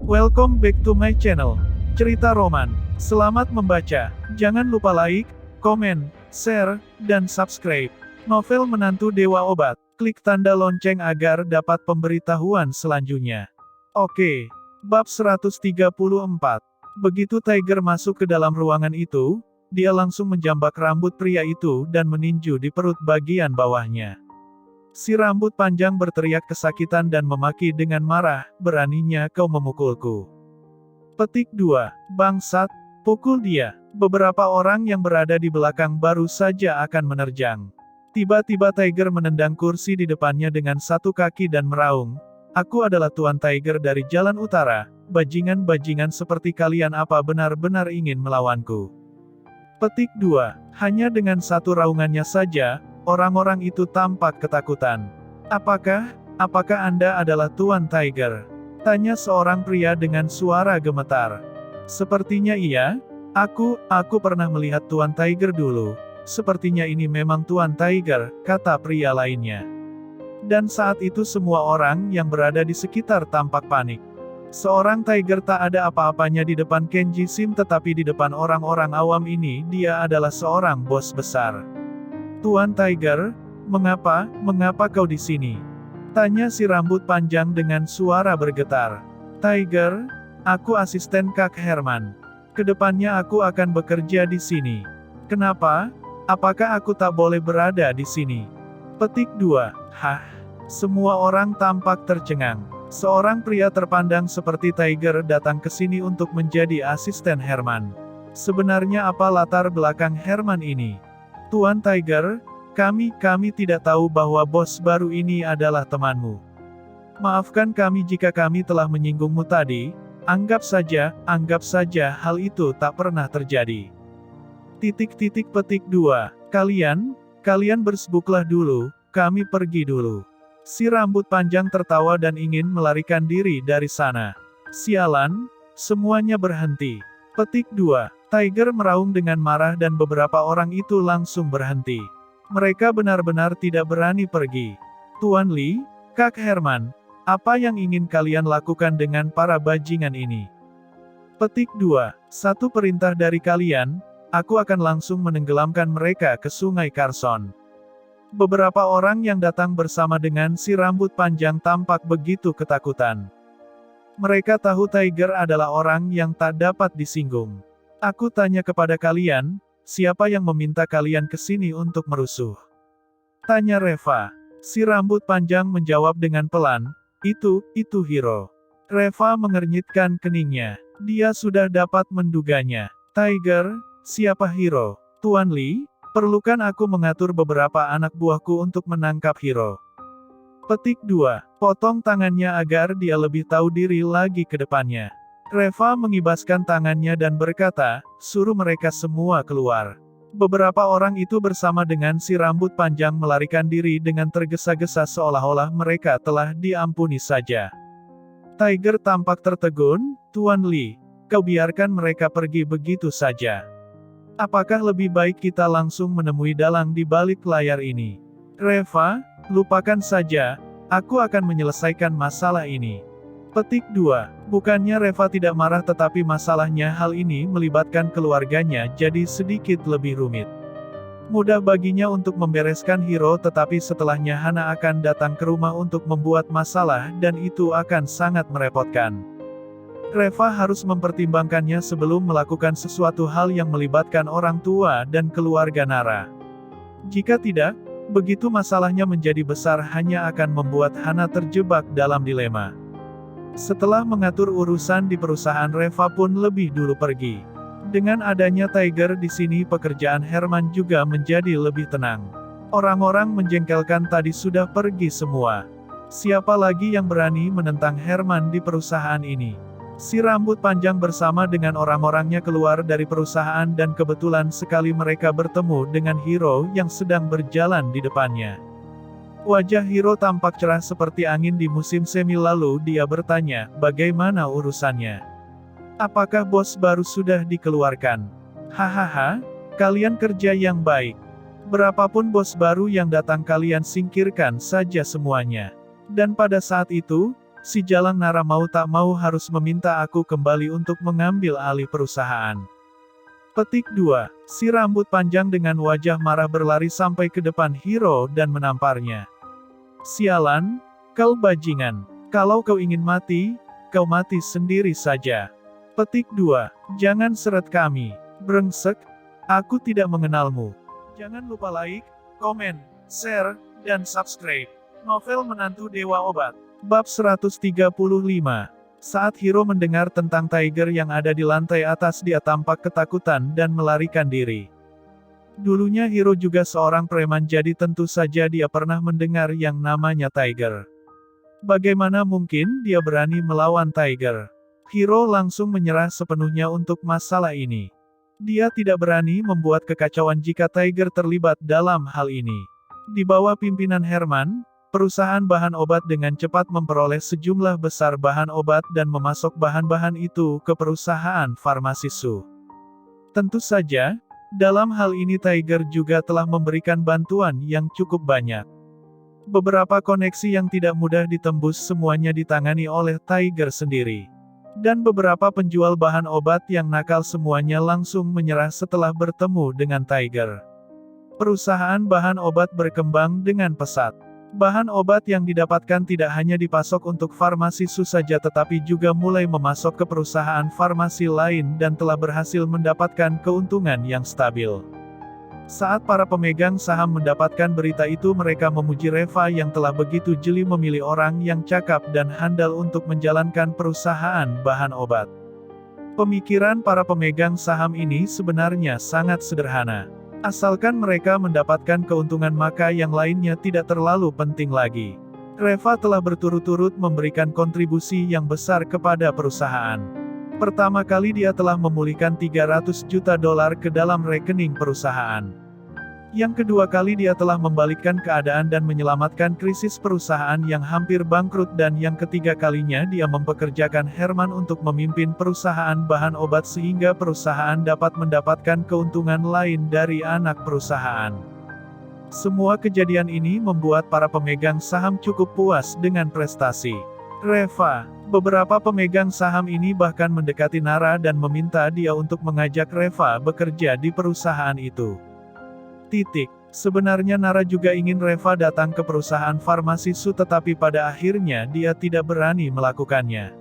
Welcome back to my channel. Cerita Roman. Selamat membaca. Jangan lupa like, komen, share, dan subscribe. Novel Menantu Dewa Obat. Klik tanda lonceng agar dapat pemberitahuan selanjutnya. Oke. Bab 134. Begitu Tiger masuk ke dalam ruangan itu, dia langsung menjambak rambut pria itu dan meninju di perut bagian bawahnya. Si rambut panjang berteriak kesakitan dan memaki dengan marah, "Beraninya kau memukulku." Petik 2. Bangsat, pukul dia. Beberapa orang yang berada di belakang baru saja akan menerjang. Tiba-tiba Tiger menendang kursi di depannya dengan satu kaki dan meraung, "Aku adalah Tuan Tiger dari Jalan Utara, bajingan-bajingan seperti kalian apa benar-benar ingin melawanku?" Petik 2. Hanya dengan satu raungannya saja, orang-orang itu tampak ketakutan. Apakah Anda adalah Tuan Tiger?" Tanya seorang pria dengan suara gemetar. "Sepertinya iya. Aku pernah melihat Tuan Tiger dulu. Sepertinya ini memang Tuan Tiger," kata pria lainnya. Dan saat itu semua orang yang berada di sekitar tampak panik. Seorang Tiger tak ada apa-apanya di depan Kenji Sim, tetapi di depan orang-orang awam ini dia adalah seorang bos besar. "Tuan Tiger, mengapa kau di sini?" Tanya si rambut panjang dengan suara bergetar. "Tiger, aku asisten Kak Herman. Kedepannya aku akan bekerja di sini. Kenapa? Apakah aku tak boleh berada di sini?" Petik 2. Hah? Semua orang tampak tercengang. Seorang pria terpandang seperti Tiger datang ke sini untuk menjadi asisten Herman. Sebenarnya apa latar belakang Herman ini? "Tuan Tiger, kami tidak tahu bahwa bos baru ini adalah temanmu. Maafkan kami jika kami telah menyinggungmu tadi, anggap saja hal itu tak pernah terjadi." Petik 2. Kalian bersbuklah dulu, kami pergi dulu." Si rambut panjang tertawa dan ingin melarikan diri dari sana. "Sialan, semuanya berhenti." Petik 2. Tiger meraung dengan marah dan beberapa orang itu langsung berhenti. Mereka benar-benar tidak berani pergi. "Tuan Lee, Kak Herman, apa yang ingin kalian lakukan dengan para bajingan ini?" Petik 2. "Satu perintah dari kalian, aku akan langsung menenggelamkan mereka ke Sungai Carson." Beberapa orang yang datang bersama dengan si rambut panjang tampak begitu ketakutan. Mereka tahu Tiger adalah orang yang tak dapat disinggung. "Aku tanya kepada kalian, siapa yang meminta kalian ke sini untuk merusuh?" Tanya Reva. Si rambut panjang menjawab dengan pelan, Itu Hiro." Reva mengernyitkan keningnya. Dia sudah dapat menduganya. "Tiger, siapa Hiro?" "Tuan Lee, perlukan aku mengatur beberapa anak buahku untuk menangkap Hiro." Petik 2. Potong tangannya agar dia lebih tahu diri lagi ke depannya. Reva mengibaskan tangannya dan berkata, "Suruh mereka semua keluar." Beberapa orang itu bersama dengan si rambut panjang melarikan diri dengan tergesa-gesa seolah-olah mereka telah diampuni saja. Tiger tampak tertegun, "Tuan Lee, kau biarkan mereka pergi begitu saja? Apakah lebih baik kita langsung menemui dalang di balik layar ini?" "Reva, lupakan saja, aku akan menyelesaikan masalah ini." Petik 2. Bukannya Reva tidak marah, tetapi masalahnya hal ini melibatkan keluarganya jadi sedikit lebih rumit. Mudah baginya untuk membereskan Hiro, tetapi setelahnya Hana akan datang ke rumah untuk membuat masalah dan itu akan sangat merepotkan. Reva harus mempertimbangkannya sebelum melakukan sesuatu hal yang melibatkan orang tua dan keluarga Nara. Jika tidak, begitu masalahnya menjadi besar hanya akan membuat Hana terjebak dalam dilema. Setelah mengatur urusan di perusahaan, Reva pun lebih dulu pergi. Dengan adanya Tiger di sini, pekerjaan Herman juga menjadi lebih tenang. Orang-orang menjengkelkan tadi sudah pergi semua. Siapa lagi yang berani menentang Herman di perusahaan ini? Si rambut panjang bersama dengan orang-orangnya keluar dari perusahaan dan kebetulan sekali mereka bertemu dengan Hiro yang sedang berjalan di depannya. Wajah Hiro tampak cerah seperti angin di musim semi, lalu dia bertanya, "Bagaimana urusannya? Apakah bos baru sudah dikeluarkan?" "Hahaha, kalian kerja yang baik. Berapapun bos baru yang datang kalian singkirkan saja semuanya." Dan pada saat itu, Si Jalang Nara mau tak mau harus meminta aku kembali untuk mengambil alih perusahaan. Petik 2. Si rambut panjang dengan wajah marah berlari sampai ke depan Hiro dan menamparnya. Sialan, kau bajingan. Kalau kau ingin mati, kau mati sendiri saja. Petik 2. Jangan seret kami. Brengsek, aku tidak mengenalmu. Jangan lupa like, komen, share, dan subscribe. Novel Menantu Dewa Obat. Bab 135. Saat Hiro mendengar tentang Tiger yang ada di lantai atas, dia tampak ketakutan dan melarikan diri. Dulunya Hiro juga seorang preman, jadi tentu saja dia pernah mendengar yang namanya Tiger. Bagaimana mungkin dia berani melawan Tiger? Hiro langsung menyerah sepenuhnya untuk masalah ini. Dia tidak berani membuat kekacauan jika Tiger terlibat dalam hal ini. Di bawah pimpinan Herman, perusahaan bahan obat dengan cepat memperoleh sejumlah besar bahan obat dan memasok bahan-bahan itu ke perusahaan farmasi Su. Tentu saja, dalam hal ini Tiger juga telah memberikan bantuan yang cukup banyak. Beberapa koneksi yang tidak mudah ditembus semuanya ditangani oleh Tiger sendiri. Dan beberapa penjual bahan obat yang nakal semuanya langsung menyerah setelah bertemu dengan Tiger. Perusahaan bahan obat berkembang dengan pesat. Bahan obat yang didapatkan tidak hanya dipasok untuk farmasi Su saja tetapi juga mulai memasok ke perusahaan farmasi lain dan telah berhasil mendapatkan keuntungan yang stabil. Saat para pemegang saham mendapatkan berita itu, mereka memuji Reva yang telah begitu jeli memilih orang yang cakap dan handal untuk menjalankan perusahaan bahan obat. Pemikiran para pemegang saham ini sebenarnya sangat sederhana. Asalkan mereka mendapatkan keuntungan maka yang lainnya tidak terlalu penting lagi. Reva telah berturut-turut memberikan kontribusi yang besar kepada perusahaan. Pertama kali dia telah memulihkan $300 juta ke dalam rekening perusahaan. Yang kedua kali dia telah membalikkan keadaan dan menyelamatkan krisis perusahaan yang hampir bangkrut, dan yang ketiga kalinya dia mempekerjakan Herman untuk memimpin perusahaan bahan obat sehingga perusahaan dapat mendapatkan keuntungan lain dari anak perusahaan. Semua kejadian ini membuat para pemegang saham cukup puas dengan prestasi Reva. Beberapa pemegang saham ini bahkan mendekati Nara dan meminta dia untuk mengajak Reva bekerja di perusahaan itu. Sebenarnya Nara juga ingin Reva datang ke perusahaan farmasi Su, tetapi pada akhirnya dia tidak berani melakukannya.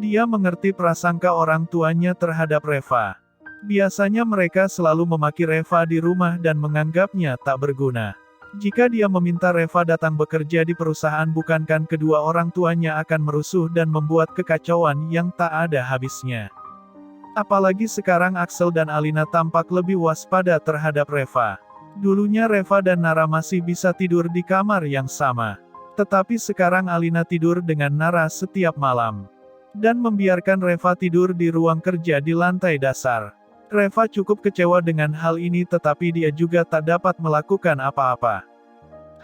Dia mengerti prasangka orang tuanya terhadap Reva. Biasanya mereka selalu memaki Reva di rumah dan menganggapnya tak berguna. Jika dia meminta Reva datang bekerja di perusahaan, bukankah kedua orang tuanya akan merusuh dan membuat kekacauan yang tak ada habisnya. Apalagi sekarang Axel dan Alina tampak lebih waspada terhadap Reva. Dulunya Reva dan Nara masih bisa tidur di kamar yang sama. Tetapi sekarang Alina tidur dengan Nara setiap malam. Dan membiarkan Reva tidur di ruang kerja di lantai dasar. Reva cukup kecewa dengan hal ini, tetapi dia juga tak dapat melakukan apa-apa.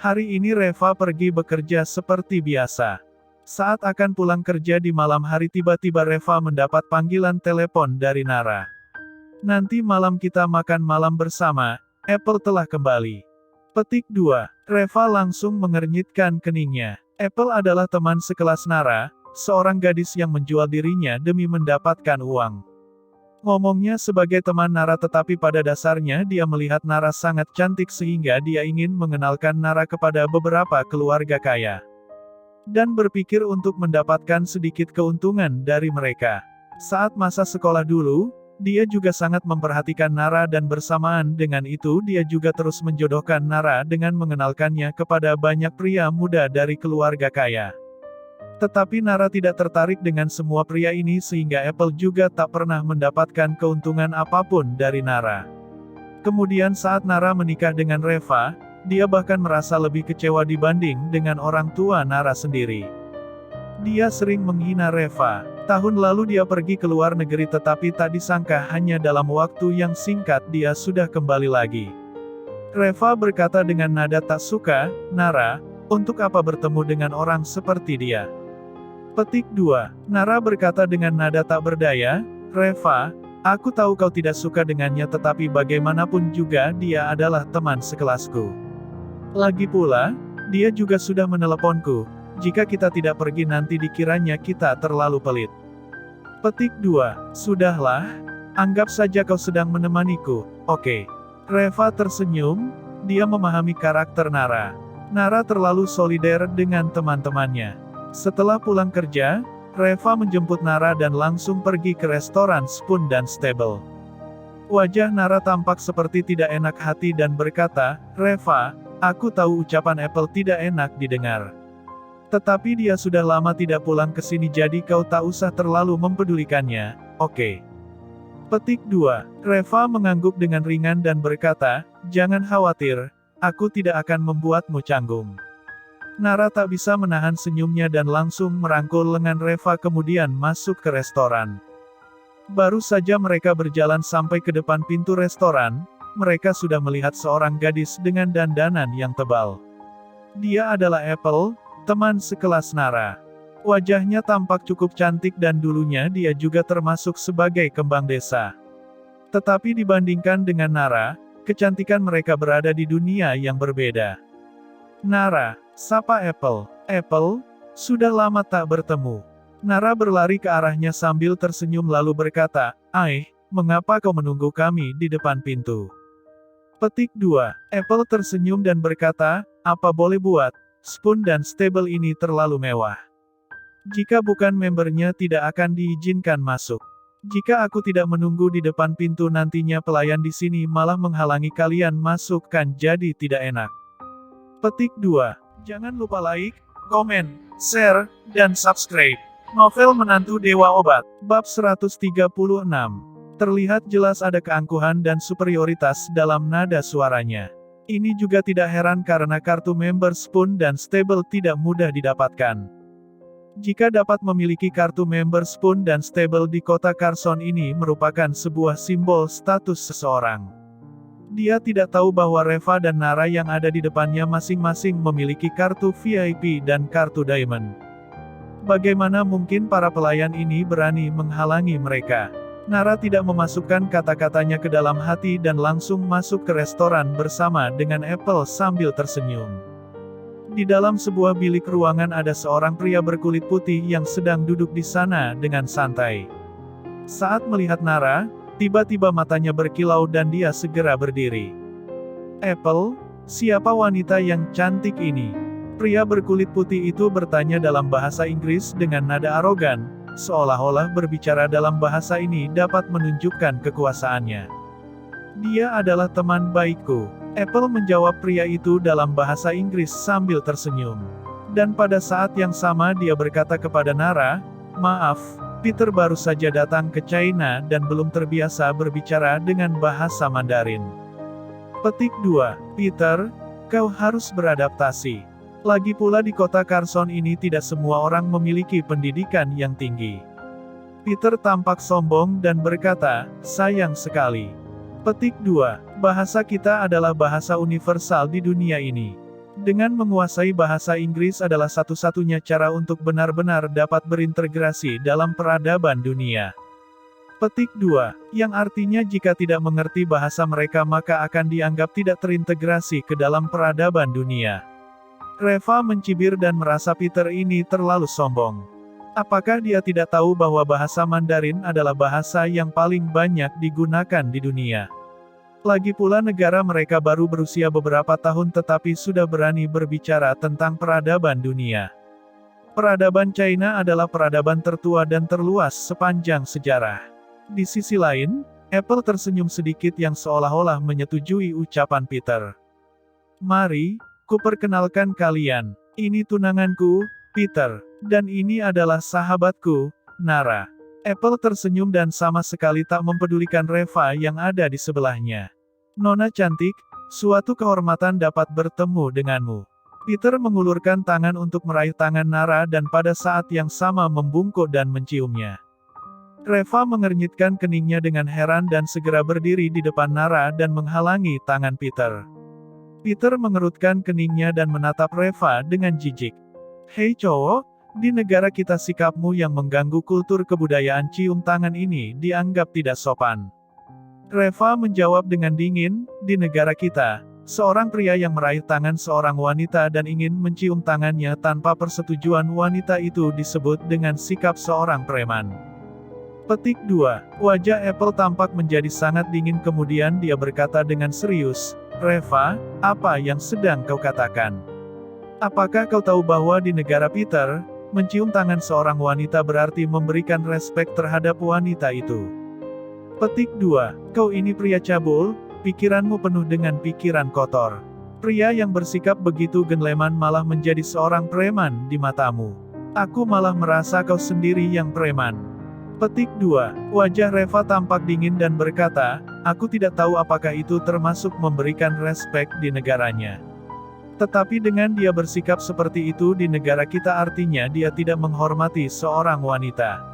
Hari ini Reva pergi bekerja seperti biasa. Saat akan pulang kerja di malam hari, tiba-tiba Reva mendapat panggilan telepon dari Nara. Nanti malam kita makan malam bersama, Apple telah kembali. Petik 2. Reva langsung mengernyitkan keningnya. Apple adalah teman sekelas Nara, seorang gadis yang menjual dirinya demi mendapatkan uang. Ngomongnya sebagai teman Nara, tetapi pada dasarnya dia melihat Nara sangat cantik sehingga dia ingin mengenalkan Nara kepada beberapa keluarga kaya. Dan berpikir untuk mendapatkan sedikit keuntungan dari mereka. Saat masa sekolah dulu, dia juga sangat memperhatikan Nara dan bersamaan dengan itu dia juga terus menjodohkan Nara dengan mengenalkannya kepada banyak pria muda dari keluarga kaya. Tetapi Nara tidak tertarik dengan semua pria ini sehingga Apple juga tak pernah mendapatkan keuntungan apapun dari Nara. Kemudian saat Nara menikah dengan Reva, dia bahkan merasa lebih kecewa dibanding dengan orang tua Nara sendiri. Dia sering menghina Reva. Tahun lalu dia pergi ke luar negeri, tetapi tak disangka hanya dalam waktu yang singkat dia sudah kembali lagi. Reva berkata dengan nada tak suka, "Nara, untuk apa bertemu dengan orang seperti dia?" Petik 2. Nara berkata dengan nada tak berdaya, "Reva, aku tahu kau tidak suka dengannya, tetapi bagaimanapun juga dia adalah teman sekelasku. Lagi pula, dia juga sudah meneleponku. Jika kita tidak pergi nanti dikiranya kita terlalu pelit. Petik 2. Sudahlah, anggap saja kau sedang menemaniku, oke. Reva tersenyum, dia memahami karakter Nara. Nara terlalu solider dengan teman-temannya. Setelah pulang kerja, Reva menjemput Nara dan langsung pergi ke restoran Spoon dan Stable. Wajah Nara tampak seperti tidak enak hati dan berkata, "Reva, aku tahu ucapan Apple tidak enak didengar. Tetapi dia sudah lama tidak pulang ke sini jadi kau tak usah terlalu mempedulikannya, oke?" Petik 2. Reva mengangguk dengan ringan dan berkata, "Jangan khawatir, aku tidak akan membuatmu canggung." Nara tak bisa menahan senyumnya dan langsung merangkul lengan Reva kemudian masuk ke restoran. Baru saja mereka berjalan sampai ke depan pintu restoran, mereka sudah melihat seorang gadis dengan dandanan yang tebal. Dia adalah Apple, teman sekelas Nara. Wajahnya tampak cukup cantik dan dulunya dia juga termasuk sebagai kembang desa. Tetapi dibandingkan dengan Nara, kecantikan mereka berada di dunia yang berbeda. "Nara," sapa Apple. "Apple, sudah lama tak bertemu." Nara berlari ke arahnya sambil tersenyum lalu berkata, mengapa kau menunggu kami di depan pintu?" Petik 2. Apple tersenyum dan berkata, "Apa boleh buat, Spoon dan Stable ini terlalu mewah. Jika bukan membernya tidak akan diizinkan masuk. Jika aku tidak menunggu di depan pintu nantinya pelayan di sini malah menghalangi kalian masuk kan jadi tidak enak." Petik 2. Jangan lupa like, komen, share, dan subscribe. Novel Menantu Dewa Obat, bab 136. Terlihat jelas ada keangkuhan dan superioritas dalam nada suaranya. Ini juga tidak heran karena kartu member Spoon dan Stable tidak mudah didapatkan. Jika dapat memiliki kartu member Spoon dan Stable di kota Carson ini merupakan sebuah simbol status seseorang. Dia tidak tahu bahwa Reva dan Nara yang ada di depannya masing-masing memiliki kartu VIP dan kartu Diamond. Bagaimana mungkin para pelayan ini berani menghalangi mereka? Nara tidak memasukkan kata-katanya ke dalam hati dan langsung masuk ke restoran bersama dengan Apple sambil tersenyum. Di dalam sebuah bilik ruangan ada seorang pria berkulit putih yang sedang duduk di sana dengan santai. Saat melihat Nara, tiba-tiba matanya berkilau dan dia segera berdiri. "Apple, siapa wanita yang cantik ini?" Pria berkulit putih itu bertanya dalam bahasa Inggris dengan nada arogan, seolah-olah berbicara dalam bahasa ini dapat menunjukkan kekuasaannya. "Dia adalah teman baikku," Apple menjawab pria itu dalam bahasa Inggris sambil tersenyum. Dan pada saat yang sama dia berkata kepada Nara, "Maaf, Peter baru saja datang ke China dan belum terbiasa berbicara dengan bahasa Mandarin." Petik 2. Peter, kau harus beradaptasi. Lagi pula di kota Carson ini tidak semua orang memiliki pendidikan yang tinggi. Peter tampak sombong dan berkata, "Sayang sekali." Petik 2. Bahasa kita adalah bahasa universal di dunia ini. Dengan menguasai bahasa Inggris adalah satu-satunya cara untuk benar-benar dapat berintegrasi dalam peradaban dunia. Petik 2. Yang artinya jika tidak mengerti bahasa mereka maka akan dianggap tidak terintegrasi ke dalam peradaban dunia. Reva mencibir dan merasa Peter ini terlalu sombong. Apakah dia tidak tahu bahwa bahasa Mandarin adalah bahasa yang paling banyak digunakan di dunia? Lagi pula negara mereka baru berusia beberapa tahun tetapi sudah berani berbicara tentang peradaban dunia. Peradaban China adalah peradaban tertua dan terluas sepanjang sejarah. Di sisi lain, Apple tersenyum sedikit yang seolah-olah menyetujui ucapan Peter. "Mari, kuperkenalkan kalian. Ini tunanganku, Peter. Dan ini adalah sahabatku, Nara." Apple tersenyum dan sama sekali tak mempedulikan Reva yang ada di sebelahnya. "Nona cantik, suatu kehormatan dapat bertemu denganmu." Peter mengulurkan tangan untuk meraih tangan Nara dan pada saat yang sama membungkuk dan menciumnya. Reva mengernyitkan keningnya dengan heran dan segera berdiri di depan Nara dan menghalangi tangan Peter. Peter mengerutkan keningnya dan menatap Reva dengan jijik. "Hei cowok, di negara kita sikapmu yang mengganggu kultur kebudayaan cium tangan ini dianggap tidak sopan." Reva menjawab dengan dingin, "Di negara kita, Seorang pria yang meraih tangan seorang wanita dan ingin mencium tangannya tanpa persetujuan wanita itu disebut dengan sikap seorang preman. Petik 2. Wajah Apple tampak menjadi sangat dingin kemudian dia berkata dengan serius, "Reva, apa yang sedang kau katakan? Apakah kau tahu bahwa di negara Peter, mencium tangan seorang wanita berarti memberikan respek terhadap wanita itu?" Petik 2. Kau ini pria cabul, pikiranmu penuh dengan pikiran kotor. Pria yang bersikap begitu gentleman malah menjadi seorang preman di matamu. Aku malah merasa kau sendiri yang preman. Petik 2. Wajah Reva tampak dingin dan berkata, "Aku tidak tahu apakah itu termasuk memberikan respek di negaranya. Tetapi dengan dia bersikap seperti itu di negara kita artinya dia tidak menghormati seorang wanita."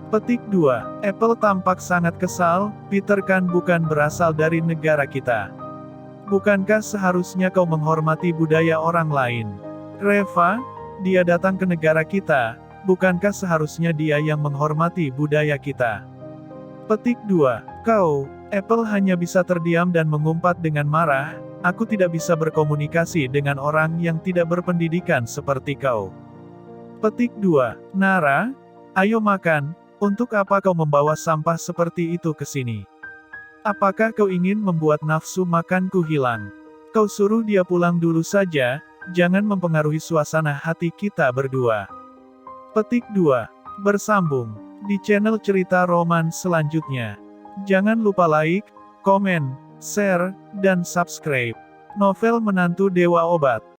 Petik 2. Apple tampak sangat kesal, "Peter kan bukan berasal dari negara kita. Bukankah seharusnya kau menghormati budaya orang lain? Reva, dia datang ke negara kita, bukankah seharusnya dia yang menghormati budaya kita?" Petik 2. Kau, Apple hanya bisa terdiam dan mengumpat dengan marah, "Aku tidak bisa berkomunikasi dengan orang yang tidak berpendidikan seperti kau." Petik 2. Nara, ayo makan. Untuk apa kau membawa sampah seperti itu ke sini? Apakah kau ingin membuat nafsu makanku hilang? Kau suruh dia pulang dulu saja, jangan mempengaruhi suasana hati kita berdua. Petik 2. Bersambung di channel Cerita Roman selanjutnya. Jangan lupa like, komen, share, dan subscribe. Novel Menantu Dewa Obat.